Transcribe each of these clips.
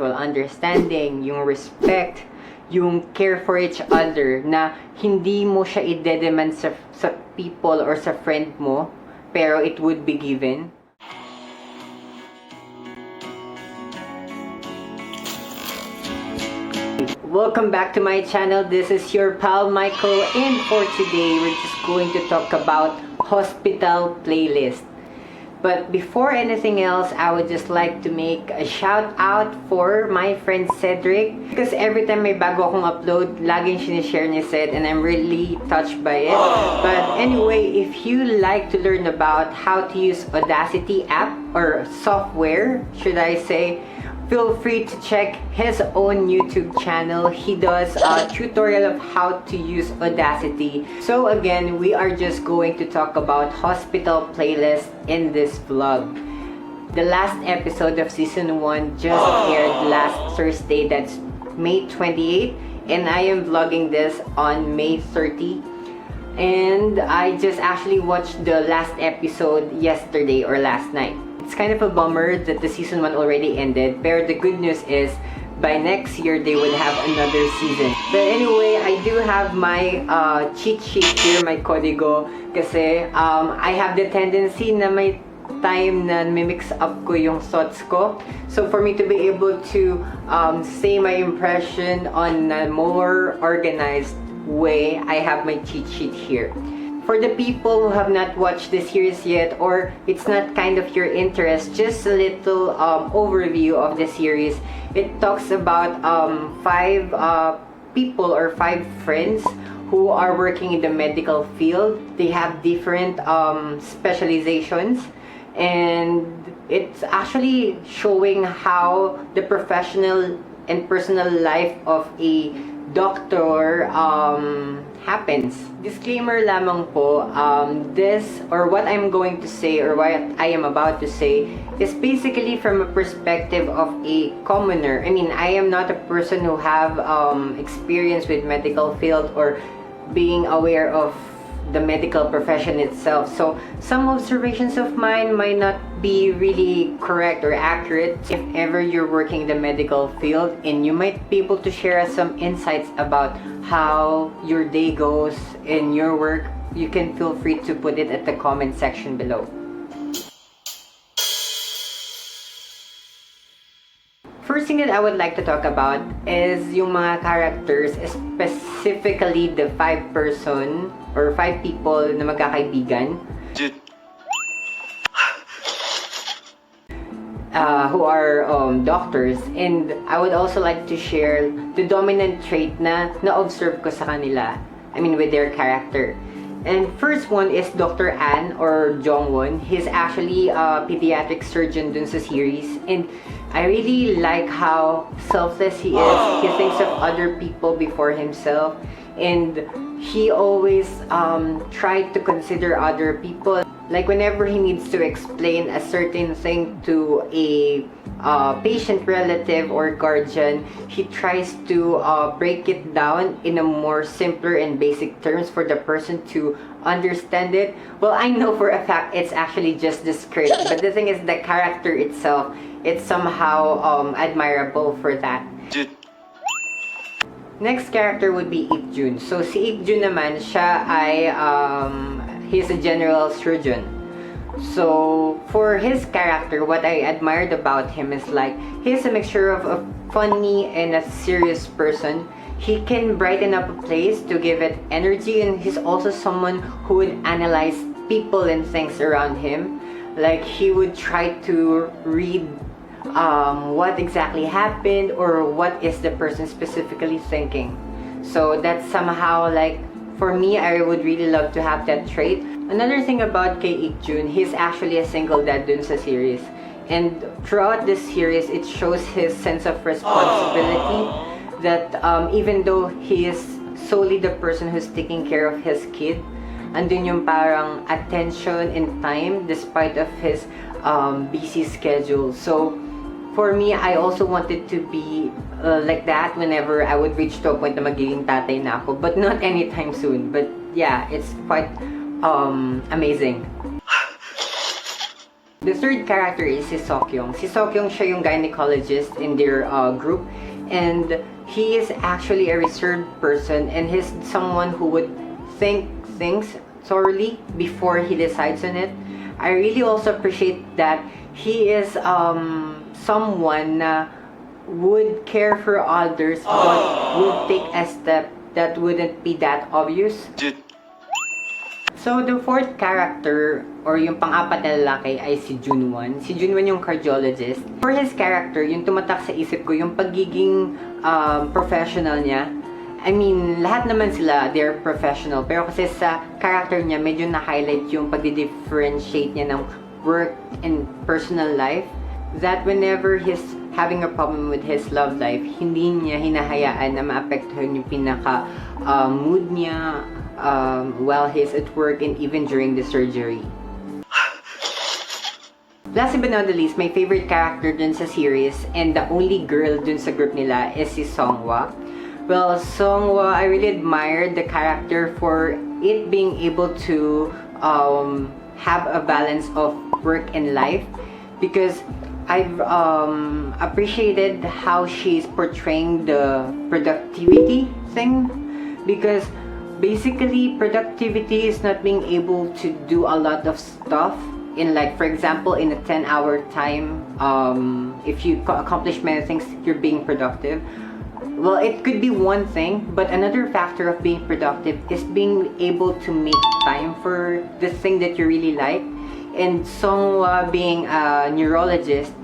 understanding, yung respect, yung care for each other, na hindi mo siya i-demand sa people or sa friend mo, pero it would be given. Welcome back to my channel. This is your pal Michael, and for today we're just going to talk about hospital playlist. But before anything else, I would just like to make a shout out for my friend Cedric, because every time may bago akong upload, laging sinishare ni Ced, and I'm really touched by it. But anyway, if you like to learn about how to use Audacity app or software, should I say, feel free to check his own YouTube channel. He does a tutorial of how to use Audacity. So again, we are just going to talk about hospital playlist in this vlog. The last episode of season 1 just aired last Thursday, that's May 28, and I am vlogging this on May 30. And I just actually watched the last episode yesterday or last night. It's kind of a bummer that the season 1 already ended, but the good news is by next year they would have another season. But anyway, I do have my cheat sheet here, my kodigo, kasi I have the tendency na may time na mix up ko yung thoughts ko. So for me to be able to say my impression on a more organized way, I have my cheat sheet here. For the people who have not watched the series yet, or it's not kind of your interest, just a little overview of the series. It talks about 5 people or 5 friends who are working in the medical field. They have different specializations, and it's actually showing how the professional and personal life of a doctor happens. Disclaimer lamang po, this or what I'm going to say or what I am about to say is basically from a perspective of a commoner. I mean, I am not a person who have experience with medical field or being aware of the medical profession itself. So some observations of mine might not be really correct or accurate if ever you're working in the medical field, and you might be able to share us some insights about how your day goes in your work. You can feel free to put it at the comment section below. First thing that I would like to talk about is yung mga characters, specifically the 5 person or 5 people na magkakaibigan who are doctors. And I would also like to share the dominant trait na na-observe ko sa kanila, I mean with their character. And first one is Dr. An or Jongwon. He's actually a pediatric surgeon dun sa series, and I really like how selfless he is. He thinks of other people before himself, and he always tried to consider other people. Like whenever he needs to explain a certain thing to a patient relative or guardian, he tries to break it down in a more simpler and basic terms for the person to understand it. Well, I know for a fact it's actually just the script, but the thing is the character itself, it's somehow admirable for that. Next character would be Ik-jun. So si Ik-jun naman, siya ay he's a general surgeon. So for his character, what I admired about him is like he's a mixture of a funny and a serious person. He can brighten up a place to give it energy, and he's also someone who would analyze people and things around him. Like he would try to read what exactly happened or what is the person specifically thinking. So that's somehow like, for me, I would really love to have that trait. Another thing about kay Ik-jun, he's actually a single dad dun sa series. And throughout this series, it shows his sense of responsibility that even though he is solely the person who's taking care of his kid, andun yung parang attention and time despite of his busy schedule. So for me, I also wanted to be like that whenever I would reach to a point na magiging tatay na ako, but not anytime soon. But yeah, it's quite amazing. The third character is si Seokyoung. Si Seokyoung, siya yung gynecologist in their group, and he is actually a reserved person, and he's someone who would think things thoroughly before he decides on it. I really also appreciate that he is someone na would care for others but would take a step that wouldn't be that obvious. So, the fourth character, or yung pang-apat na lalaki, ay si Junwon. Si Junwon yung cardiologist. For his character, yung tumatak sa isip ko, yung pagiging professional niya. I mean, lahat naman sila, they're professional. Pero kasi sa character niya, medyo na-highlight yung pagdi-differentiate niya ng work and personal life. That whenever he's having a problem with his love life, hindi niya hinahayaan na maapektuhan yung pinaka-mood niya, while he's at work and even during the surgery. Last but not the least, my favorite character dun sa series and the only girl dun sa group nila is si Songhwa. Well, Songhwa, I really admired the character for it being able to have a balance of work and life, because I've appreciated how she's portraying the productivity thing, because basically productivity is not being able to do a lot of stuff in, like, for example, in a 10-hour time, if you accomplish many things, you're being productive. Well, it could be one thing, but another factor of being productive is being able to make time for the thing that you really like. And Songhwa, being a neurologist,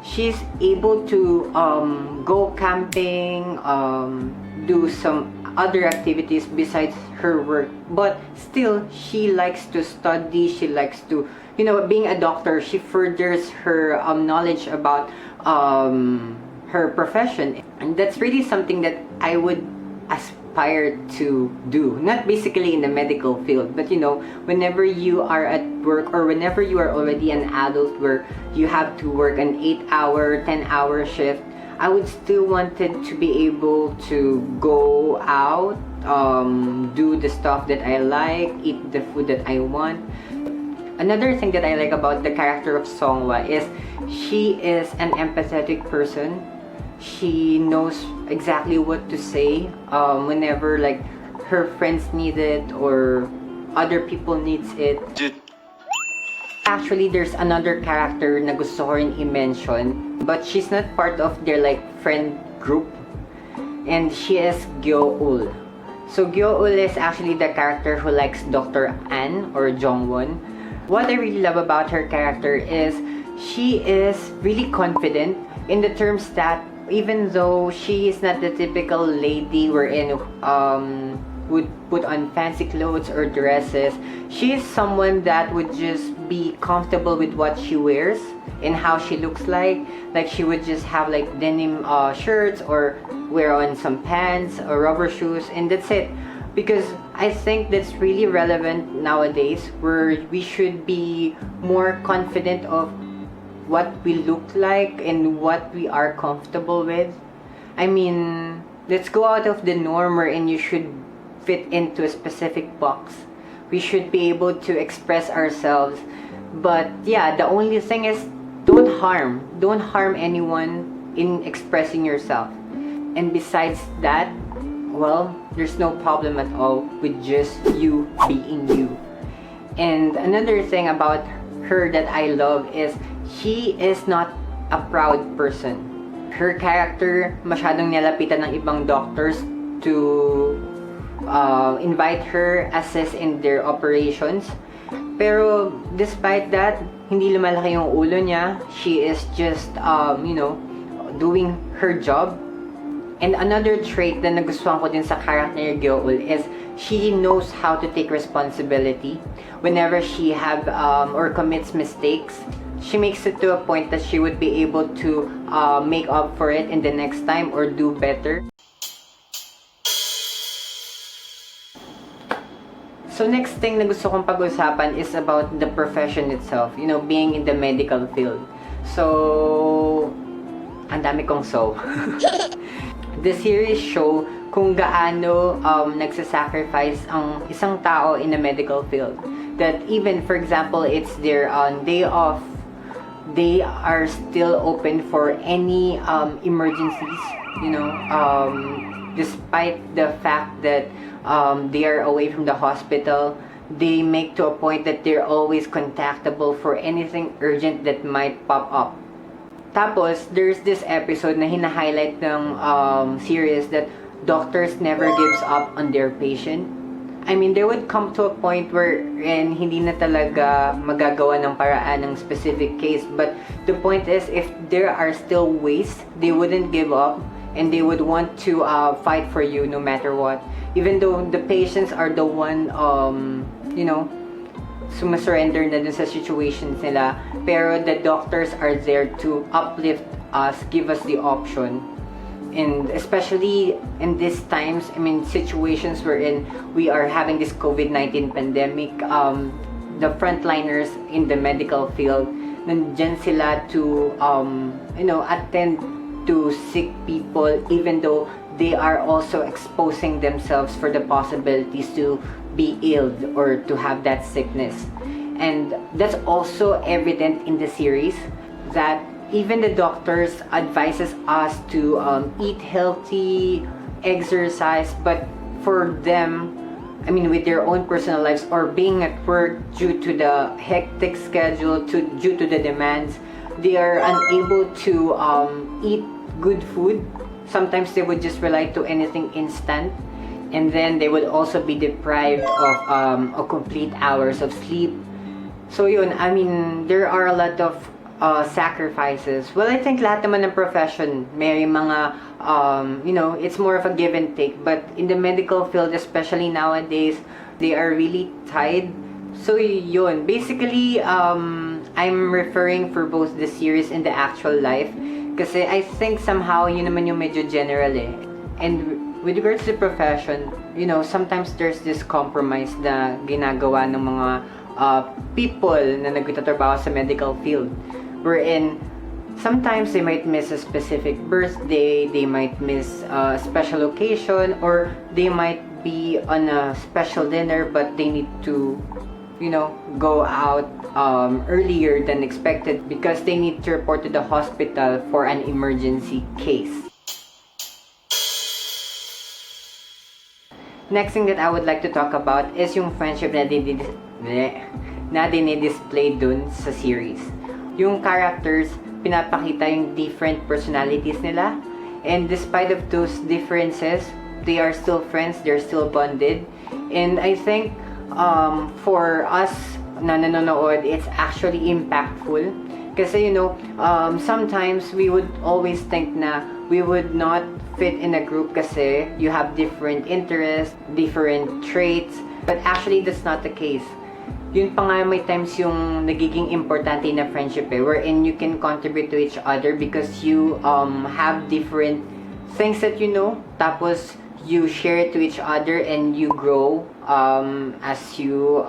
she's able to go camping, do some other activities besides her work, but still she likes to study. She likes to, you know, being a doctor, she furthers her knowledge about her profession, and that's really something that I would aspire to do. Not basically in the medical field, but you know, whenever you are at work, or whenever you are already an adult where you have to work an 8-hour, 10-hour shift, I would still wanted to be able to go out, do the stuff that I like, eat the food that I want. Another thing that I like about the character of Songhwa is she is an empathetic person. She knows exactly what to say whenever, like, her friends need it or other people needs it. Actually, there's another character na gusto ko rin i-mention, but she's not part of their, like, friend group, and she is Gyo-ul. So Gyo-ul is actually the character who likes Dr. An or Jongwon. What I really love about her character is she is really confident in the terms that even though she is not the typical lady wherein would put on fancy clothes or dresses, she is someone that would just be comfortable with what she wears and how she looks like. Like, she would just have, like, denim shirts or wear on some pants or rubber shoes, and that's it. Because I think that's really relevant nowadays, where we should be more confident of what we look like and what we are comfortable with. I mean, let's go out of the norm wherein you should fit into a specific box. We should be able to express ourselves. But yeah, the only thing is, don't harm anyone in expressing yourself. And besides that, well, there's no problem at all with just you being you. And another thing about her that I love is she is not a proud person. Her character, masyadong nilapitan ng ibang doctors to invite her, assist in their operations. Pero despite that, hindi lumalaki yung ulo niya. She is just, you know, doing her job. And another trait na nagustuhan ko din sa character ni Gyo-ul is she knows how to take responsibility. Whenever she have or commits mistakes, she makes it to a point that she would be able to make up for it in the next time or do better. So next thing na gusto kong pag-usapan is about the profession itself, you know, being in the medical field. So, ang dami kong so. The series show kung gaano nagsasacrifice ang isang tao in the medical field. That even, for example, it's their day off they are still open for any emergencies, you know, despite the fact that they are away from the hospital. They make to a point that they're always contactable for anything urgent that might pop up. Tapos, there's this episode na hina-highlight ng series that doctors never gives up on their patient. I mean, they would come to a point where hindi na talaga magagawa ng paraan ng specific case. But the point is, if there are still ways, they wouldn't give up and they would want to fight for you no matter what. Even though the patients are the one, you know, sumasurrender na dun sa situations nila, pero the doctors are there to uplift us, give us the option. And especially in these times, I mean, situations wherein we are having this COVID-19 pandemic, the frontliners in the medical field, nandyan sila to, you know, attend to sick people, even though they are also exposing themselves for the possibilities to be ill or to have that sickness. And that's also evident in the series that even the doctors advises us to eat healthy, exercise, but for them, I mean, with their own personal lives or being at work due to the hectic schedule, due to the demands, they are unable to eat good food. Sometimes they would just rely to anything instant, and then they would also be deprived of a complete hours of sleep. So yun, I mean, there are a lot of sacrifices. Well, I think lahat naman ng profession may mga, you know, it's more of a give and take. But in the medical field, especially nowadays, they are really tied. So yun, basically, I'm referring for both the series and the actual life. Kasi I think somehow, yun naman yung medyo general eh. And with regards to the profession, you know, sometimes there's this compromise na ginagawa ng mga people na nagtatrabaho sa medical field. Wherein, sometimes they might miss a specific birthday, they might miss a special occasion, or they might be on a special dinner but they need to, you know, go out earlier than expected because they need to report to the hospital for an emergency case. Next thing that I would like to talk about is yung friendship na dinidisplay dun sa series. Yung characters, pinapakita yung different personalities nila. And despite of those differences, they are still friends, they're still bonded. And I think for us na nanonood, it's actually impactful. Kasi, you know, sometimes we would always think na we would not fit in a group kasi you have different interests, different traits. But actually, that's not the case. Yun pa nga may times yung nagiging importante na friendship eh, wherein you can contribute to each other because you have different things that you know, tapos you share it to each other and you grow as you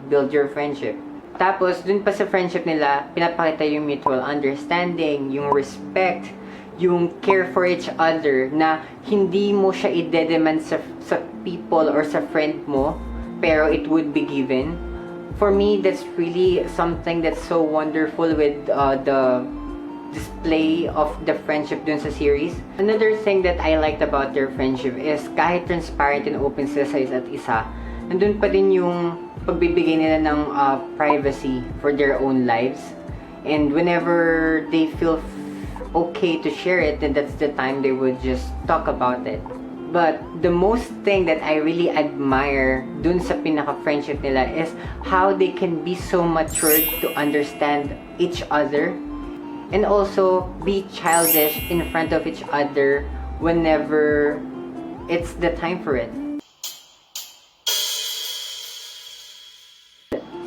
build your friendship. Tapos, dun pa sa friendship nila, pinapakita yung mutual understanding, yung respect, yung care for each other, na hindi mo siya i-demand sa people or sa friend mo, pero it would be given. For me, that's really something that's so wonderful with the display of the friendship dun sa series. Another thing that I liked about their friendship is kahit transparent and open sila sa isa't isa, nandun pa din yung pagbibigay nila ng privacy for their own lives. And whenever they feel okay to share it, then that's the time they would just talk about it. But the most thing that I really admire dun sa pinaka-friendship nila is how they can be so matured to understand each other and also be childish in front of each other whenever it's the time for it.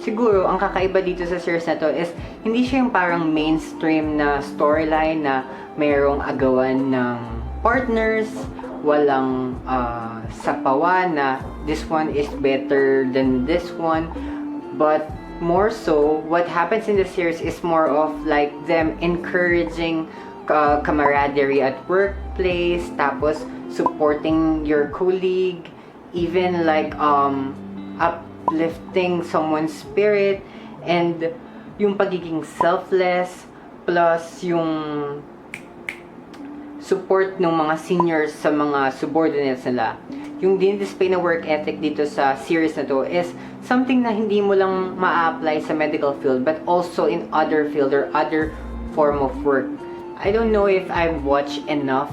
Siguro, ang kakaiba dito sa series na to is hindi siya yung parang mainstream na storyline na mayroong agawan ng partners, walang sapawan na this one is better than this one, but more so what happens in the series is more of like them encouraging camaraderie at workplace, tapos supporting your colleague, even like uplifting someone's spirit, and yung pagiging selfless, plus yung support ng mga seniors sa mga subordinates nila. Yung din-display na work ethic dito sa series na to is something na hindi mo lang ma-apply sa medical field but also in other field or other form of work. I don't know if I've watched enough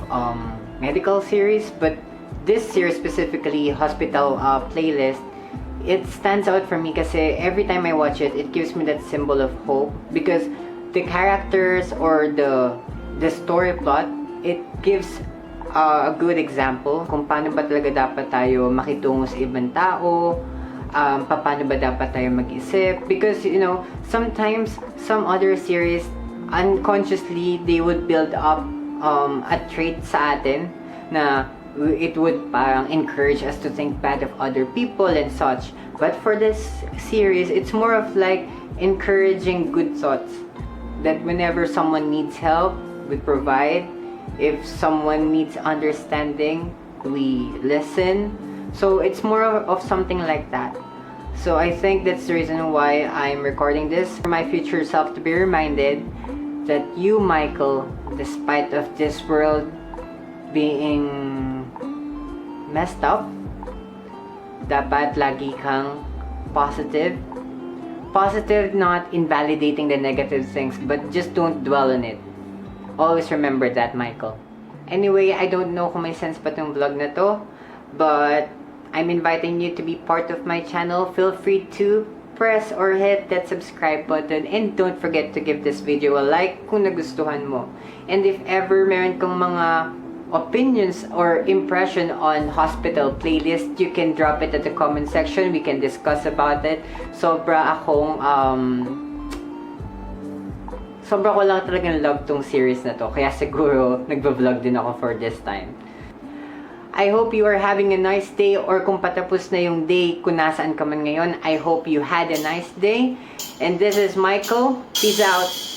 medical series, but this series specifically, Hospital Playlist, it stands out for me kasi every time I watch it, it gives me that symbol of hope because the characters or the story plot, it gives a good example kung paano ba talaga dapat tayo makitungo sa ibang tao, paano ba dapat tayo mag-isip, because you know, sometimes some other series unconsciously they would build up a trait sa atin na it would parang encourage us to think bad of other people and such. But for this series, it's more of like encouraging good thoughts, that whenever someone needs help, we provide. If someone needs understanding, we listen. So it's more of something like that. So I think that's the reason why I'm recording this, for my future self to be reminded that you, Michael, despite of this world being messed up, dapat lagi kang positive. Positive, not invalidating the negative things, but just don't dwell on it. Always remember that, Michael. Anyway, I don't know kung may sense pa tong vlog na to, but I'm inviting you to be part of my channel. Feel free to press or hit that subscribe button, and don't forget to give this video a like kung nagustuhan mo. And if ever meron kang mga opinions or impression on Hospital Playlist, you can drop it at the comment section. We can discuss about it. Sobra ko lang talagang love tong series na to. Kaya siguro nagba-vlog din ako for this time. I hope you are having a nice day, or kung patapos na yung day kung nasaan ka man ngayon, I hope you had a nice day. And this is Michael. Peace out.